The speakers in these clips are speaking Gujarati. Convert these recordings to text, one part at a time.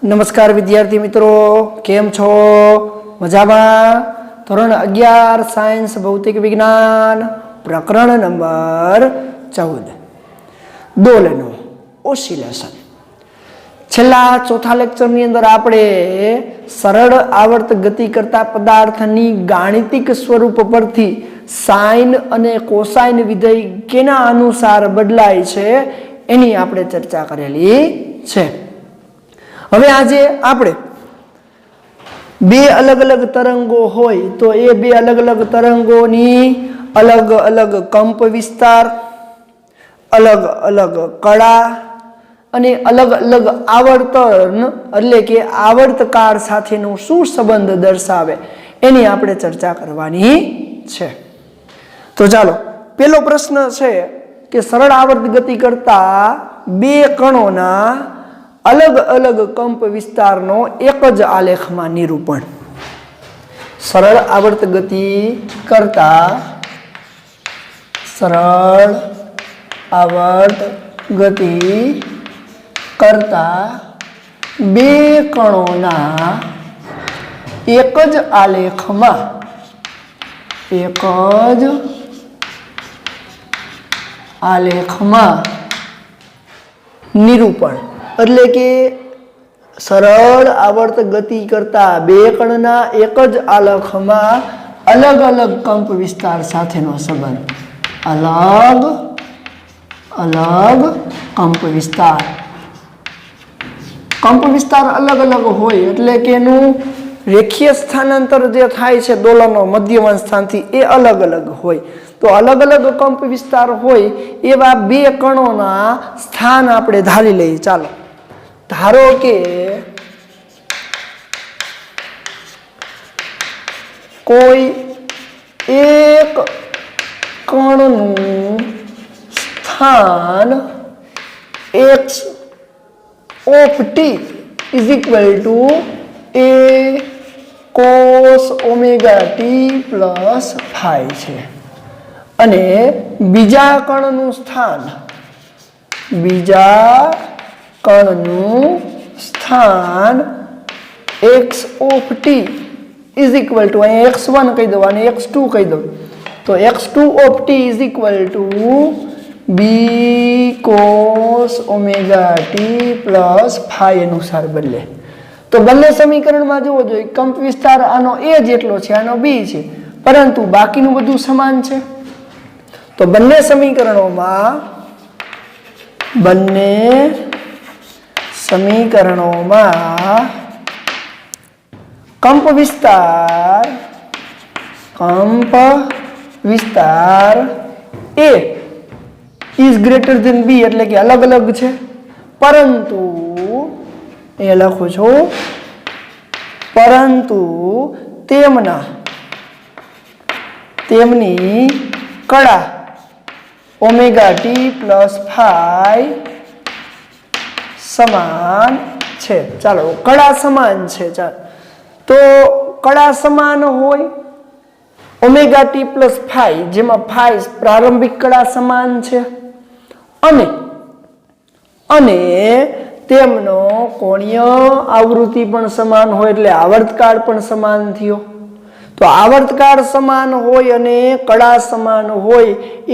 नमस्कार विद्यार्थी मित्रों, केम छो? मजामां? धोरण 11 सायन्स भौतिक विज्ञान प्रकरण नंबर 14 दोलनो ओसिलेशन। छेल्ला चौथा लेक्चरनी अंदर आपणे सरल आवर्त गति करता पदार्थनी गाणितिक स्वरूप परथी साइन अने कोसाइन विधेय केना अनुसार बदलाय छे एनी आपणे चर्चा करेली छे। हवे आजे आपणे बे अलग अलग तरंगो होय तो ए बे अलग अलग तरंगोनी अलग अलग कंप विस्तार, अलग अलग कड़ा अने अलग अलग आवर्तन એટલે કે આવર્તકાળ સાથેનો શું સંબંધ દર્શાવે એની આપણે ચર્ચા કરવાની છે। તો ચાલો, પહેલો પ્રશ્ન છે કે સરળ આવર્ત ગતિ કરતા બે કણોના अलग अलग कंप विस्तारनो एक ज आलेखमां निरूपण। सरल आवर्त गति करता सरल आवर्त गति करता बे कणोना एक ज आलेखमां निरूपण એટલે કે સરળ આવર્ત ગતિ કરતા બે કણના એક જ આલેખમાં અલગ અલગ કંપ વિસ્તાર સાથેનો સંબંધ। અલગ અલગ કંપ વિસ્તાર अलग अलग होय એટલે કે એનું રેખીય સ્થાનાંતર જે થાય છે દોલનો મધ્યવન સ્થાનથી એ अलग अलग होय। तो अलग अलग कंप विस्तार होय एवा बे कणोना स्थान आपणे धारी लઈએ। चालो, धारो के कोई एक कणनु स्थान x of t is equal to a cos omega t plus phi छे अने बीजा कणनु स्थान x of t is equal to x1 कही दो और x2 कही दो। तो x2 of t is equal to b cos omega t plus phi अनुसार बदले। तो बंने समीकरण में जोवो जोईए कंप विस्तार आनो a जेटलो छे, आनो b छे, परंतु बाकीनुं बधुं समान छे। तो बंने समीकरणों में कंप विस्तार a is greater than b એટલે કે अलग अलग છે, परंतु એ લખું છું परंतु તેમની કડા ओमेगा टी प्लस फाई समान छे। चलो, कड़ा समान छे। तो कड़ा समान होय ओमेगा टी प्लस फाई जेमां फाई प्रारंभिक कड़ा समान छे अने तेमनो कोणीय आवृत्ति पण समान होय એટલે આવર્તકાળ पण समान थयो। तो आवर्तकाल समान होय अने कड़ा समान होय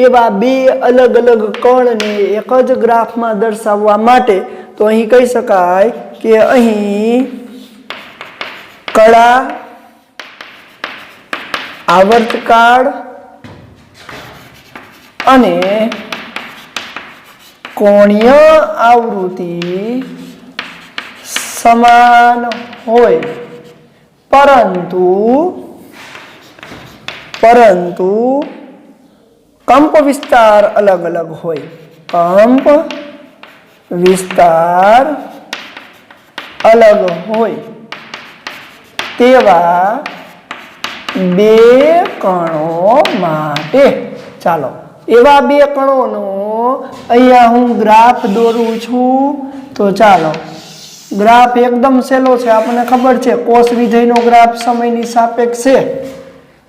एवा बे अलग अलग कण ने एक ज ग्राफ में दर्शाववा माटे तो अहीं कही शकाय के अहीं कड़ा आवर्तकाल अने कोणीय आवृत्ति समान होय परंतु कंप विस्तार अलग अलग होय। कंप विस्तार अलग होय तेवा बे कणों माटे। चालो, एवा बे कणोनो अहींया हूँ ग्राफ दोरूं छूं। तो चालो, ग्राफ एकदम सहेलो छे, आपने खबर छे कोस विधेयनो ग्राफ समयनी सापेक्षे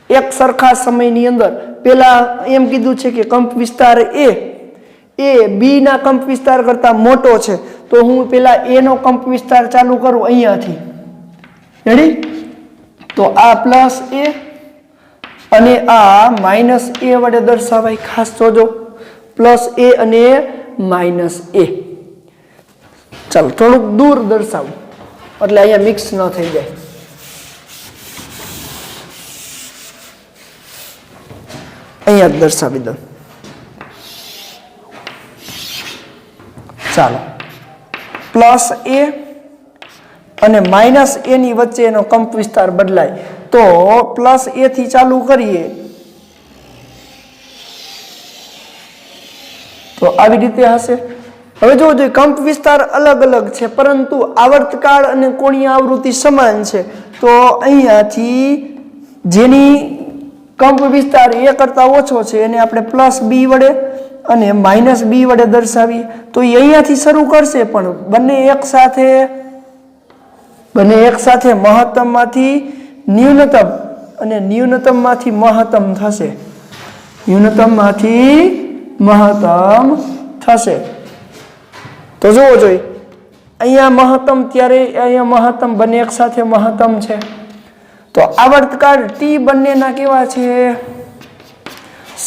एक सरखा समयनी अंदर पेला एम कीधुं छे के कंप विस्तार ए बी ना कंप विस्तार करता मोटो छे તો હું પેલા એ નો કંપ વિસ્તાર ચાલુ કરું અહીંયાથી, રેડી? તો આ પ્લસ એ અને આ માઇનસ એ વડે દર્શાવાય, ખાસ જોજો, પ્લસ એ અને માઇનસ એ. ચાલો થોડુંક દૂર દર્શાવું એટલે અહીંયા મિક્સ ન થઈ જાય. અહીંયા જ દર્શાવી દઉં. ચાલો, પ્લસ એ અને માઇનસ એ ની વચ્ચે એનો કંપ વિસ્તાર બદલાય. તો પ્લસ એ થી ચાલુ કરીએ તો આવી રીતે હશે. હવે જોજો કંપ વિસ્તાર અલગ અલગ છે પરંતુ આવર્તકાળ અને કોણીય આવૃત્તિ સમાન છે. તો અહીંયાથી જેની કંપ વિસ્તાર એ કરતા ઓછો છે એને આપણે પ્લસ બી વડે અને માઇનસ બી વડે દર્શાવીએ. તો એ અહીંયાથી શરૂ કરશે પણ બંને એક સાથે મહત્તમમાંથી ન્યૂનતમ અને ન્યૂનતમમાંથી મહત્તમ થશે, ન્યૂનતમમાંથી મહત્તમ થશે. તો જોવો જોઈએ અહીંયા મહત્તમ, ત્યારે અહીંયા મહત્તમ, બંને એક સાથે મહત્તમ છે. તો આવર્તકાળ ટી બંનેના કેવા છે?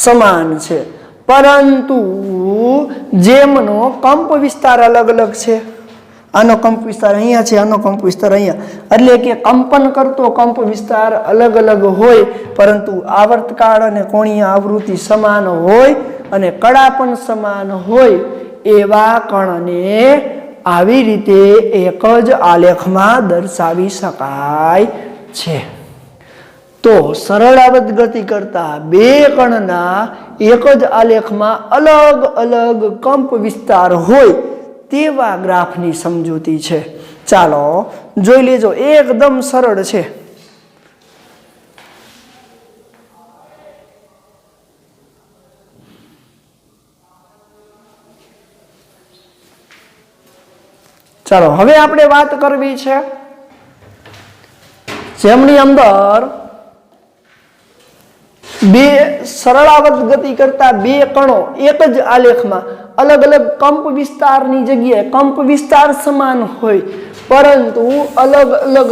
સમાન છે, પરંતુ જેમનો કંપ વિસ્તાર અલગ અલગ છે. આનો કંપ વિસ્તાર અહીંયા છે, આનો કંપ વિસ્તાર અહીંયા, એટલે કે કંપન કરતો કંપ વિસ્તાર અલગ અલગ હોય પરંતુ આવર્તકાળ અને કોણીય આવૃત્તિ સમાન હોય અને કળા પણ સમાન હોય એવા કણને આવી રીતે એક જ આલેખમાં દર્શાવી શકાય છે. તો સરળ આવર્ત ગતિ કરતા બે કણના એક જ આલેખમાં અલગ અલગ કંપ વિસ્તાર હોય તેવા ગ્રાફની સમજૂતી છે. ચાલો જોઈ લેજો, એકદમ સરળ છે. ચાલો હવે આપણે વાત કરવી છે જેમની અંદર બે સરળ આવર્ત ગતિ કરતા બે કણો એક જ આલેખમાં અલગ અલગ કંપ વિસ્તારની જગ્યાએ કંપ વિસ્તાર સમાન હોય પરંતુ અલગ અલગ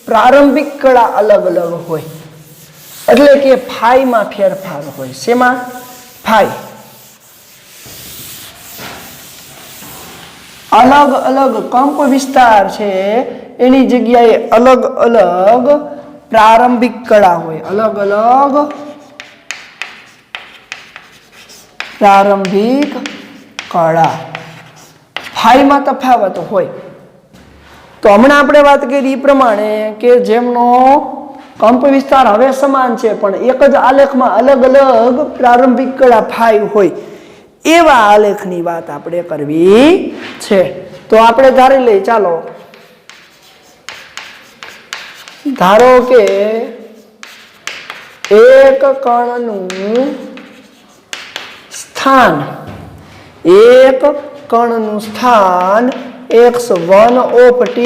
પ્રારંભિક કળા અલગ અલગ હોય, એટલે કે ફાઈમાં ફેરફાર હોય. શેમાં? ફાઈ. અલગ અલગ કંપ વિસ્તાર છે એની જગ્યાએ અલગ અલગ પ્રારંભિક કળા હોય, અલગ અલગ પ્રારંભિક કળા. ફાઈમાં તફાવત હોય. તો હમણાં આપણે વાત કરી એ પ્રમાણે કે જેમનો કંપ વિસ્તાર હવે સમાન છે પણ એક જ આલેખમાં અલગ અલગ પ્રારંભિક કળા ફાઈ હોય એવા આલેખની વાત આપણે કરવી છે. તો આપણે ધારી લઈએ, ચાલો ધારો કે એક કણનું સ્થાન x1 of t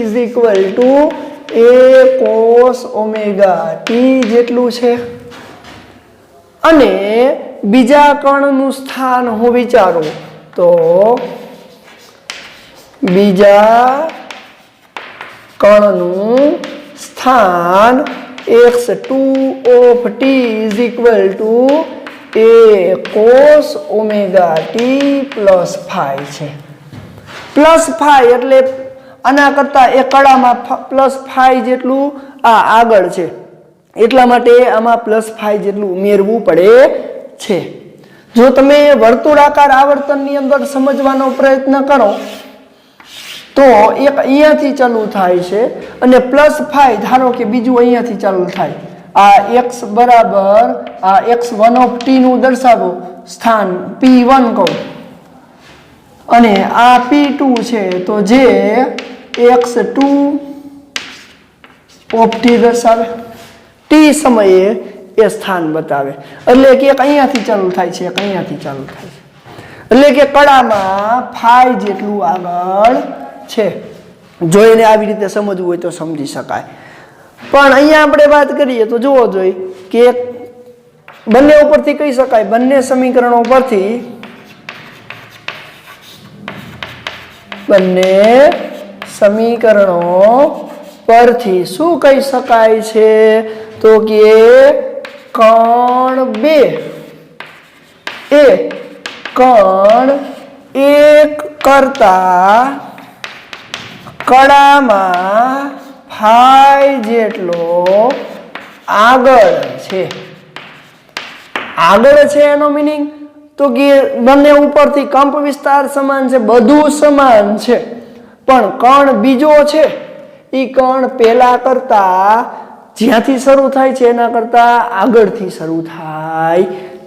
is equal to a cos omega t જેટલું છે અને બીજા કણનું સ્થાન હું વિચારું તો બીજા કણનું સ્થાન x2 of t is equal to a cos omega t plus phi છે. પ્લસ ફાઈ એટલે આના કરતા એ કળામાં પ્લસ ફાઈ જેટલું આ આગળ છે એટલા માટે આમાં પ્લસ ફાઈ જેટલું ઉમેરવું પડે છે. જો તમે વર્તુળાકાર આવર્તનની અંદર સમજવાનો પ્રયત્ન કરો તો એક અહીંયાથી ચાલુ થાય છે અને પ્લસ ફાઈ ધારો કે બીજું અહીંયાથી ચાલુ થાય. આ x બરાબર આ x1 of t નું દર્શાવો સ્થાન p1 કહું અને આ p2 છે તો જે x2 of t દર્શાવે, t સમયે એ સ્થાન બતાવે. એટલે કે એક અહીંયાથી ચાલુ થાય છે, એક અહીંયાથી ચાલુ થાય છે, એટલે કે કળામાં ફાઈ જેટલું આગળ છે. જોઈને આવી રીતે સમજવું હોય તો સમજી શકાય. પણ અહીંયા આપણે વાત કરીએ તો જોવો જોઈએ કે બંને ઉપરથી કહી શકાય, બંને સમીકરણો પરથી બંને સમીકરણો પરથી શું કહી શકાય છે તો કે કણ 2 એ કણ 1 કરતા કડામાં ફાઈ જેટલો આગળ છે એનો મીનિંગ તો કે બંને ઉપરથી કંપ વિસ્તાર સમાન છે, બધું સમાન છે, પણ કણ બીજો છે એ કણ પહેલા કરતા જ્યાંથી શરૂ થાય છે એના કરતા આગળથી શરૂ થાય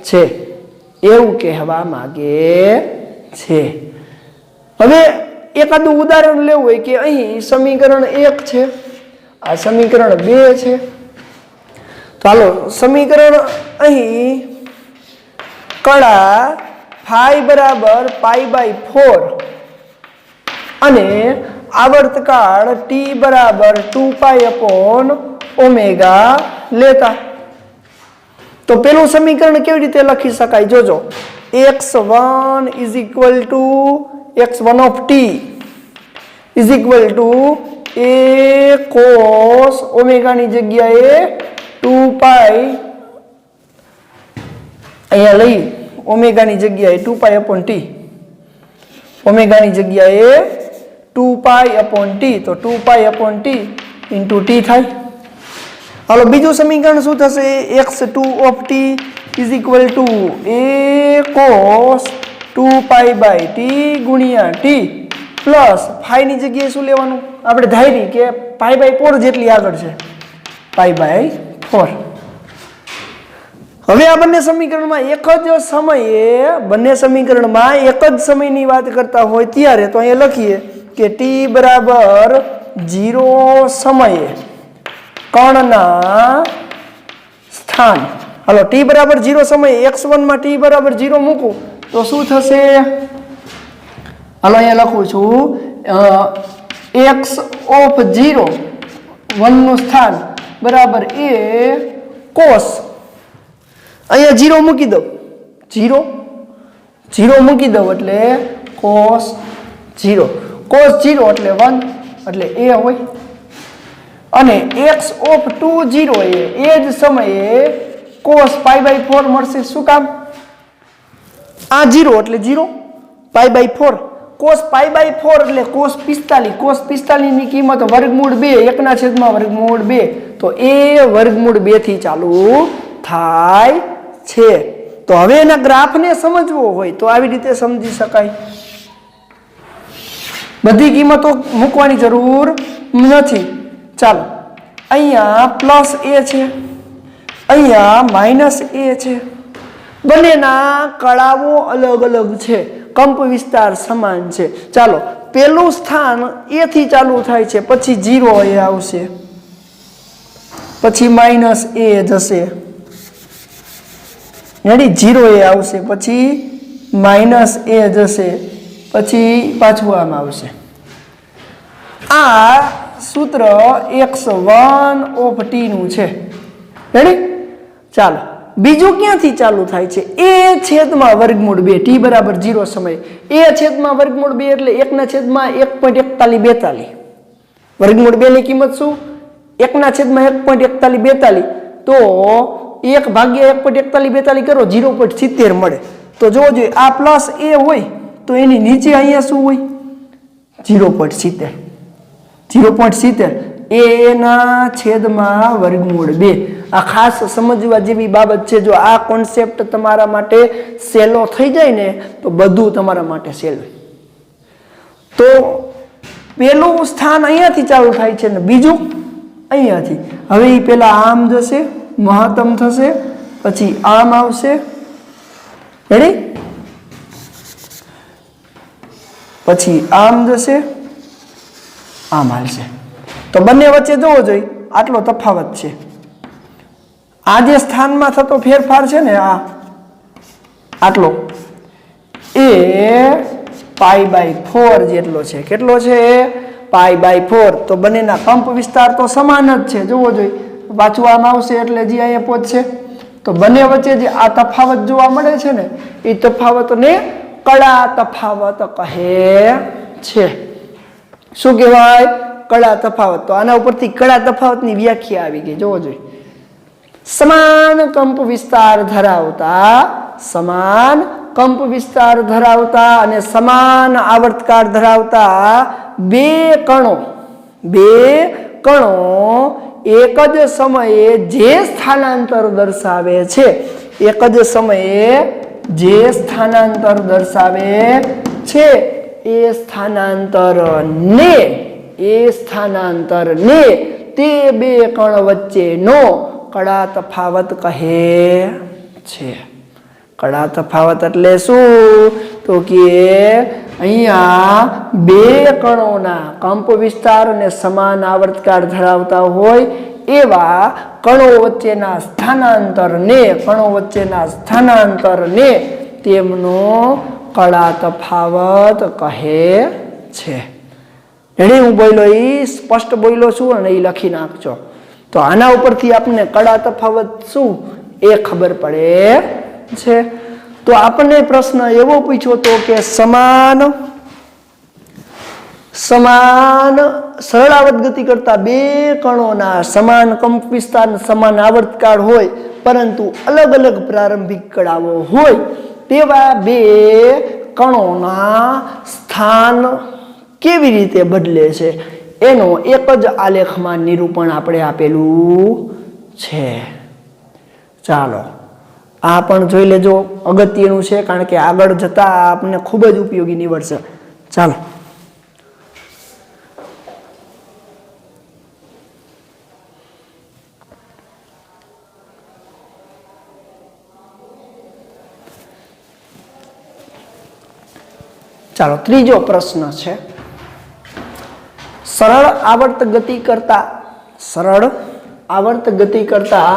છે એવું કહેવા માંગે છે. હવે એકાદું ઉદાહરણ લેવું હોય કે અહીં સમીકરણ 1 છે, આ સમીકરણ 2 છે. ચાલો સમીકરણ અહીં કડા ફાઈ બરાબર π/4 અને આવર્તકાળ t બરાબર 2π/ω લેતા તો પેલું સમીકરણ કેવી રીતે લખી શકાય જોજો. x1 x1 of t is equal to a cos omega ની જગ્યાએ 2π અહીંયા લઈ ઓમેગાની જગ્યાએ 2π/t ઓમેગાની જગ્યાએ 2π/t તો 2π/t into t થાય. હાલો બીજું સમીકરણ શું થશે x2 of t is equal to a cos 2π/t ગુણ્યા t પ્લસ ફાઈ ની જગ્યાએ શું લેવાનું આપણે ધારી કે π/4 જેટલી આગળ છે π/4. હવે આ બંને સમીકરણમાં એક જ સમયની વાત કરતા હોય ત્યારે તો અહીંયા લખીએ કે t બરાબર 0 સમયે કણના સ્થાન હાલો t બરાબર 0 સમયે x1 માં t બરાબર 0 મૂકું તો શું થશે હાલો અહીંયા લખું છું x of 0 1 નું સ્થાન બરાબર a cos અહીંયા 0 મૂકી દઉં 0 મૂકી દઉં એટલે cos 0 એટલે 1 એટલે a હોય અને x of 2 0 એ જ સમયે cos π/4 મળશે. શું કામ આ 0 એટલે 0 π/4 cos π/4 એટલે cos 45 ની કિંમત વર્ગમૂળ 2 1/√2 તો એ વર્ગમૂળ 2 થી ચાલુ થાય છે. તો હવે એના ગ્રાફને સમજવો હોય તો આવી રીતે સમજી શકાય. બધી કિંમતો મૂકવાની જરૂર નથી. ચાલો અહીંયા પ્લસ a છે, અહીંયા માઇનસ a છે, બંનેના કળાઓ અલગ અલગ છે, કંપ વિસ્તાર સમાન છે. ચાલો પેલું સ્થાન a થી ચાલુ થાય છે, પછી 0 એ આવશે, પછી માઇનસ a જશે, 0 એ આવશે, પછી માઇનસ a જશે, પછી પાછું આમ આવશે. આ સૂત્ર x1 of t નું છે. રેડી? ચાલો બીજું ક્યાંથી ચાલુ થાય છે a છેદમાં વર્ગમૂળ 2 t બરાબર 0 સમય a છેદમાં વર્ગમૂળ 2 એટલે 1/1.4142 વર્ગમૂળ 2 ની કિંમત શું 1/1.4142 તો 1/1.4142 કરો 0.70 મળે. તો જોજો આ પ્લસ a હોય તો એની નીચે અહીંયા શું હોય 0.70 a ના છેદમાં વર્ગમૂળ 2. આ ખાસ સમજવા જેવી બાબત છે. જો આ કોન્સેપ્ટ તમારા માટે સહેલો થઈ જાય ને તો બધું તમારા માટે સહેલું. તો પેલું સ્થાન અહીંયાથી ચાલુ થાય છે ને બીજું અહીંયાથી. હવે એ પેલા આમ જશે, મહત્તમ થશે, પછી આમ આવશે, રેડી, પછી આમ જશે, આમ હાલશે. તો બંને વચ્ચે જોવો જોઈએ આટલો તફાવત છે. આ જે સ્થાનમાં થતો ફેરફાર છે ને આટલો એ π/4 જેટલો છે. કેટલો છે π/4. તો બંનેના કંપ વિસ્તાર તો સમાન જ છે. જોવો જોઈએ પાછું આમ આવશે એટલે જે અહીંયા પહોંચશે. તો બંને વચ્ચે જે આ તફાવત જોવા મળે છે ને એ તફાવતને કળા તફાવત કહે છે. શું કહેવાય? કળા તફાવત. તો આના ઉપરથી કળા તફાવતની વ્યાખ્યા આવી ગઈ. જોવો જોઈએ. સમાન કંપ વિસ્તાર ધરાવતા, સમાન કંપ વિસ્તાર ધરાવતા અને સમાન આવર્તકાળ ધરાવતા બે કણો એક જ સમયે જે સ્થાનાંતર દર્શાવે છે, એક જ સમયે જે સ્થાનાંતર દર્શાવે છે એ સ્થાનાંતરને તે બે કણ વચ્ચેનો કળા તફાવત કહે છે. કળા તફાવત એટલે શું? તો કે અહીંયા બે કણોના કંપ વિસ્તાર અને સમાન આવર્તકાળ ધરાવતા હોય એવા કણો વચ્ચેના સ્થાનાંતરને તેમનો કળા તફાવત કહે છે. એને હું બોલ્યો એ સ્પષ્ટ બોલ્યો છું અને એ લખી નાખજો. તો આના ઉપરથી આપણને કળા તફાવત શું એ ખબર પડે છે. તો આપણને પ્રશ્ન એવો પૂછ્યો હતો કે સમાન સરળાવર્ત ગતિ કરતા બે કણોના સમાન કંપ વિસ્તાર સમાન આવર્તકાળ હોય પરંતુ અલગ અલગ પ્રારંભિક કળાઓ હોય તેવા બે કણોના સ્થાન કેવી રીતે બદલે છે એનો એક જ આલેખમાં નિરૂપણ આપણે આપેલું છે. ચાલો આ પણ જોઈ લેજો, અગત્યનું છે કારણ કે આગળ જતા આપણને ખૂબ જ ઉપયોગી નીવડશે. ચાલો ચાલો ત્રીજો પ્રશ્ન છે. સરળ આવર્ત ગતિ કરતા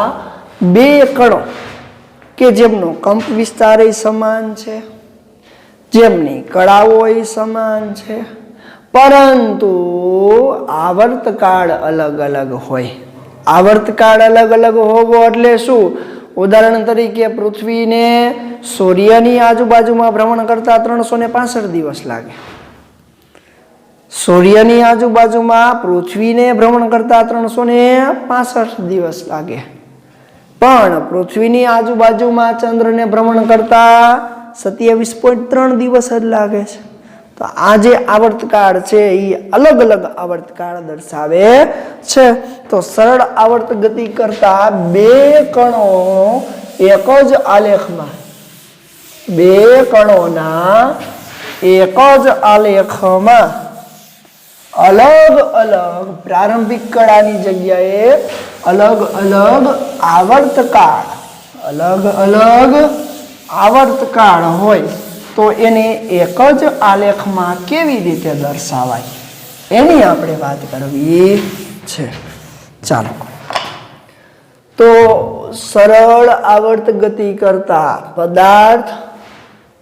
બે કણો કે જેમનો કંપ વિસ્તાર સમાન છે, જેમની કળાઓ સમાન છે, પરંતુ આવર્તકાળ અલગ અલગ હોય. આવર્તકાળ અલગ અલગ હોવો એટલે શું? ઉદાહરણ તરીકે પૃથ્વીને સૂર્યની આજુબાજુમાં ભ્રમણ કરતા 365 દિવસ લાગે. સૂર્યની આજુબાજુમાં પૃથ્વીને ભ્રમણ કરતા 365 દિવસ લાગે. પણ પૃથ્વીની આજુબાજુમાં ચંદ્રને ભ્રમણ કરતા 27.3 દિવસ જ લાગે છે. તો આ જે આવર્તકાળ છે એ અલગ અલગ આવર્તકાળ દર્શાવે છે. તો સરળ આવર્ત ગતિ કરતા બે કણો એક જ આલેખમાં અલગ અલગ પ્રારંભિક કળાની જગ્યાએ અલગ અલગ આવર્તકાળ હોય તો એને એક જ આલેખમાં કેવી રીતે દર્શાવાય એની આપણે વાત કરવી છે. ચાલો તો સરળ આવર્ત ગતિ કરતા પદાર્થ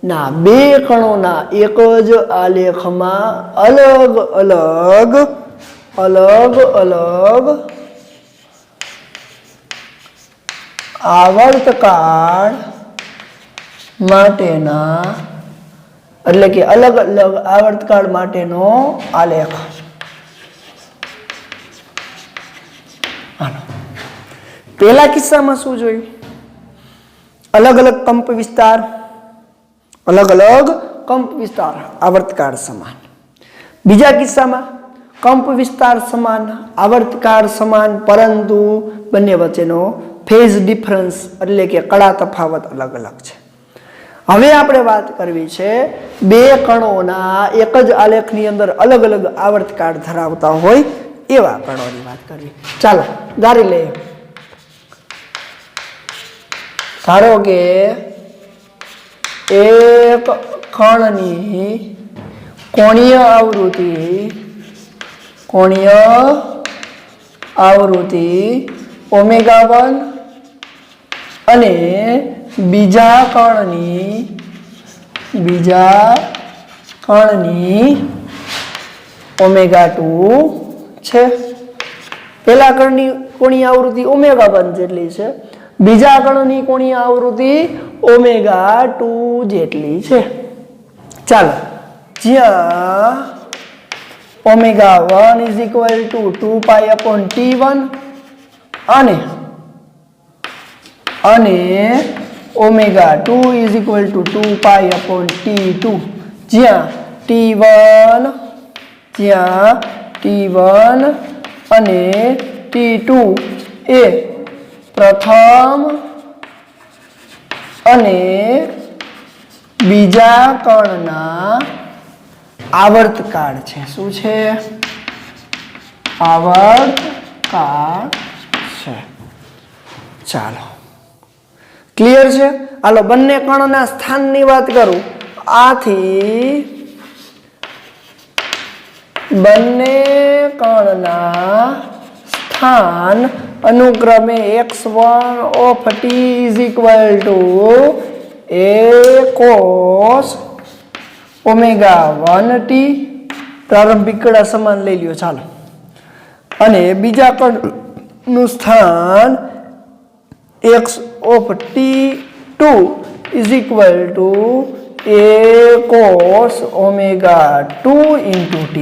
ના બે કણોના એક જ આલેખમાં અલગ અલગ આવર્તકાળ માટેના એટલે કે અલગ અલગ આવર્તકાળ માટેનો આલેખ. પહેલા કિસ્સામાં શું જોયું? અલગ અલગ કંપ વિસ્તાર આવર્તકાળ સમાન. બીજા કિસ્સામાં કંપ વિસ્તાર સમાન, આવર્તકાળ સમાન, પરંતુ બંને વચ્ચેનો ફેઝ ડિફરન્સ એટલે કે કળા તફાવત અલગ અલગ છે. હવે આપણે વાત કરવી છે બે કણોના એક જ આલેખની અંદર અલગ અલગ આવર્તકાળ ધરાવતા હોય એવા કણોની વાત કરવી. ચાલો ધારી લઈએ. ધારો કે એક કણની કોણીય આવૃત્તિ ω1 અને બીજા કણની ω2 છે. પેલા કણની કોણીય આવૃત્તિ ω1 જેટલી છે, બીજા કણની કોણીય આવૃત્તિ ω2 જેટલી છે. ચાલો જ્યાં omega 1 is equal to 2 pi upon T1 અને omega 2 is equal to 2 pi upon T2, જ્યાં T1 અને T2 એ પ્રથમ અને બીજા કણના આવર્તકાળ છે. શું છે? આવર્તકાળ છે. ચાલો, ક્લિયર છે? હાલો, બંને કણના સ્થાનની વાત કરું. આથી બંને કણના સ્થાન અનુક્રમે x1 of t is equal to a cos omega 1t, પ્રારંભિક કડા સમાન લઈ લ્યો. ચાલો, અને બીજા કણનું સ્થાન x of t2 is equal to a cos omega 2 into t.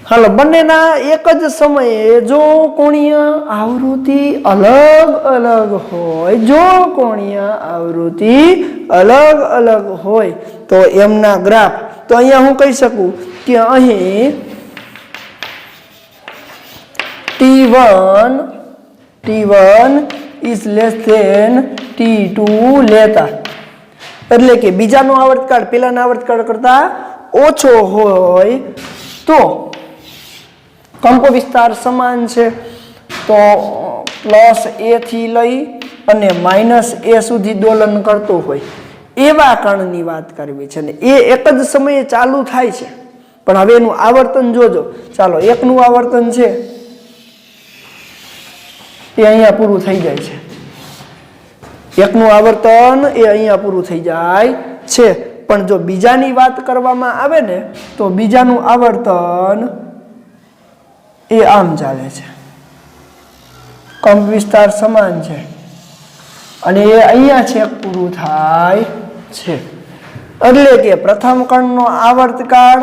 હાલો, બંનેના એક જ સમયે જો કોણીય આવૃત્તિ અલગ અલગ હોય તો એમના ગ્રાફ, તો અહીંયા હું કહી શકું કે અહીં T1 is less than T2 લેતા, એટલે કે બીજાનો આવર્તકાળ પેલાના આવર્તકાળ કરતા ઓછો હોય તો કંપ વિસ્તાર સમાન છે, તો પ્લસ a થી લઈ અને માઇનસ a સુધી દોલન કરતો હોય એવા કણની વાત કરવી છે. ને એ એક જ સમયે ચાલુ થાય છે, પણ હવે એનું આવર્તન જોજો. ચાલો, એકનું આવર્તન છે એ અહીંયા પૂરું થઈ જાય છે, એકનું આવર્તન એ અહીંયા પૂરું થઈ જાય છે. પણ જો બીજાની વાત કરવામાં આવે ને તો બીજાનું આવર્તન એ આમ ચાલે છે, કંપ વિસ્તાર સમાન છે અને એ અહીંયા છેક પૂરું થાય છે. એટલે કે પ્રથમ કણનો આવર્તકાળ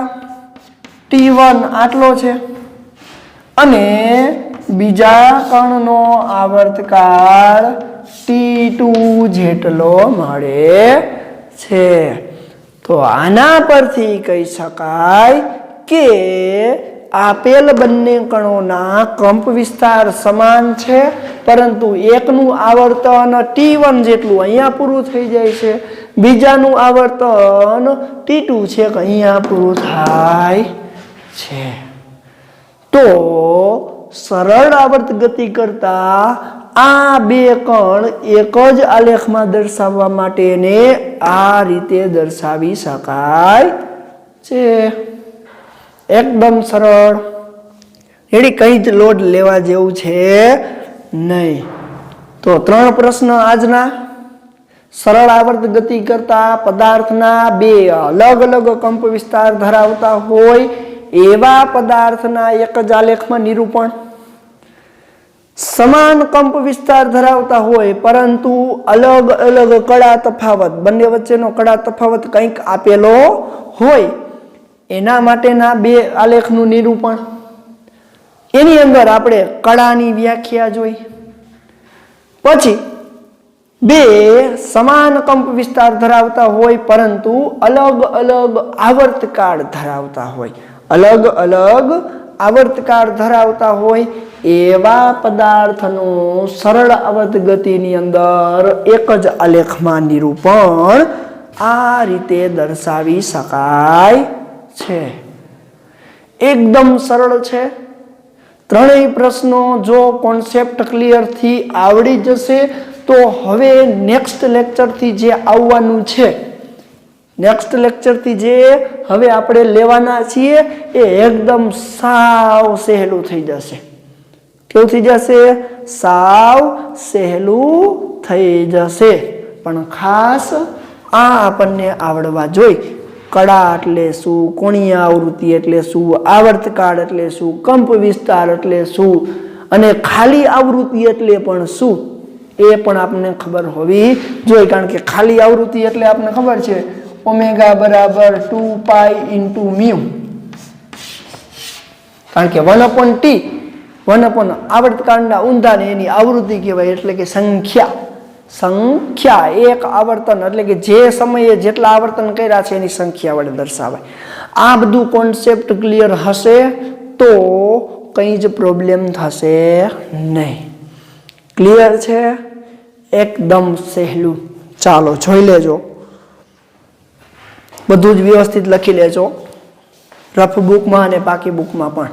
T1 આટલો છે અને બીજા કણનો આવર્તકાળ T2 જેટલો મળે છે. તો આના પરથી કહી શકાય કે આપેલ બંને કણોના કંપ વિસ્તાર સમાન છે, પરંતુ એકનું આવર્તન T1 જેટલું અહીંયા પૂરું થઈ જાય છે, બીજાનું આવર્તન T2 છે કે અહીંયા પૂરું થાય છે. તો સરળ આવર્ત ગતિ કરતા આ બે કણ એક જ આલેખમાં દર્શાવવા માટેને આ રીતે દર્શાવી શકાય છે. એકદમ સરળ, એડી કઈ જ લોડ લેવા જેવું છે નહીં. તો 3 પ્રશ્ન આજના. સરળ આવર્ત ગતિ કરતા પદાર્થના બે અલગ અલગ કંપ વિસ્તાર ધરાવતા હોય એવા પદાર્થના એક જ આલેખમાં નિરૂપણ. સમાન કંપ વિસ્તાર ધરાવતા હોય પરંતુ અલગ અલગ કડા તફાવત, બંને વચ્ચેનો કડા તફાવત કંઈક આપેલો હોય એના માટેના બે આલેખનું નિરૂપણ. એની અંદર આપણે કડાની વ્યાખ્યા જોઈ, પછી બે સમાન કંપ વિસ્તાર ધરાવતા હોય પરંતુ અલગ અલગ આવર્તકાળ ધરાવતા હોય એવા પદાર્થનું સરળ આવર્ત ગતિની અંદર એક જ આલેખમાં નિરૂપણ આ રીતે દર્શાવી શકાય છે. એકદમ સરળ છે. ત્રણેય પ્રશ્નો જો કોન્સેપ્ટ ક્લિયર થી આવડી જશે તો હવે નેક્સ્ટ લેક્ચરથી જે આવવાનું છે, નેક્સ્ટ લેક્ચરથી જે હવે આપણે લેવાના છીએ એ એકદમ સાવ સહેલું થઈ જશે. કેવું થઈ જશે? સાવ સહેલું થઈ જશે. પણ ખાસ આ આપણને આવડવા જોઈએ. કડા એટલે શું, કોણીય આવૃત્તિ એટલે શું, આવર્તકાળ એટલે શું, કંપ વિસ્તાર એટલે શું અને ખાલી આવૃત્તિ એટલે પણ શું એ પણ આપણને ખબર હોવી જોઈએ. કારણ કે ખાલી આવૃત્તિ એટલે આપણને ખબર છે ઓમેગા બરાબર 2 પાઈ ઇન્ટુ મ્યુ, કારણ કે 1/t 1 આવર્તકાંડના ઊંધાને એની આવૃત્તિ કહેવાય, એટલે કે સંખ્યા એક આવર્તન એટલે કે જે સમયે જેટલા આવર્તન કર્યા છે એની સંખ્યા વડે દર્શાવાય. આ બધું કોન્સેપ્ટ ક્લિયર હશે તો કંઈ જ પ્રોબ્લેમ થશે નહીં. ક્લિયર છે? એકદમ સહેલું. ચાલો જોઈ લેજો, બધું જ વ્યવસ્થિત લખી લેજો રફ બુકમાં અને પાકી બુકમાં પણ.